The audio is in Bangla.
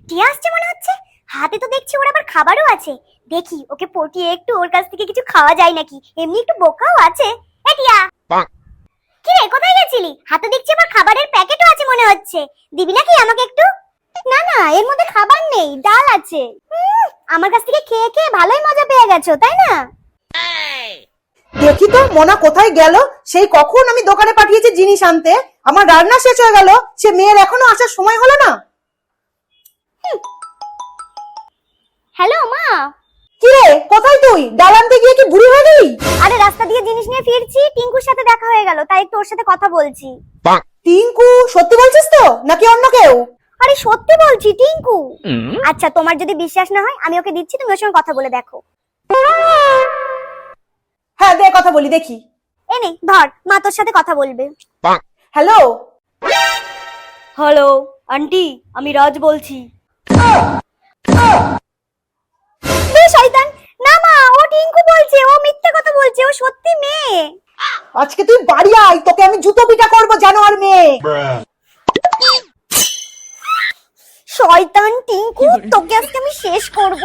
টিয়া আসছে মনে হচ্ছে। হাতে তো দেখছি ওর আবার খাবারও আছে। দেখি ওকে পটিয়ে একটু ওর কাছ থেকে কিছু খাওয়া যায় নাকি, এমনি একটু বোকাও আছে। এ টিয়া, কি রে কোথায় গেছিলি? হাতে দেখছি আবার খাবারের প্যাকেটও আছে মনে হচ্ছে, দিবি নাকি আমাকে একটু? না না, এর মধ্যে খাবার নেই, ডাল আছে। আমার কাছ থেকে খেয়ে খেয়ে ভালোই মজা পেয়ে গেছো তাই না? দেখি তো মোনা কোথায় গেল। সেই কখন আমি দোকানে পাঠিয়েছি জিনিস আনতে, আমার রান্না শেষ হয়ে গেল, সে মেয়ের এখনো আসার সময় হলো না। হ্যালো মা। কি রে, কোথায় তুই? ডাল আনতে গিয়ে কি বুড়ি হয়ে গেলি? আরে রাস্তা দিয়ে জিনিস নিয়ে ফিরছি, টিঙ্কুর সাথে দেখা হয়ে গেল, তাই একটু ওর সাথে কথা বলছি। টিঙ্কু? সত্যি বলছিস তো নাকি অন্য কেউ? আরে সত্যি বলছি, টিঙ্কু। আচ্ছা তোমার যদি বিশ্বাস না হয় আমি ওকে দিচ্ছি, তুমি ওর সঙ্গে কথা বলে দেখো। হ্যাঁ দে, কথা বলি দেখি। এনে ধর, মা তোর সাথে কথা বলবে। হ্যালো। হ্যালো আন্টি, আমি রাজ বলছি। শয়তান, না মা, ও টিঙ্কু বলছে, ও মিথ্যে কথা বলছে, ও সত্যি মেয়ে। আজকে তুই বাড়ি আয়, তোকে আমি জুতো পিটা করবো জানোয়ার মেয়ে। শয়তান টিঙ্কু, তোকে আজকে আমি শেষ করব।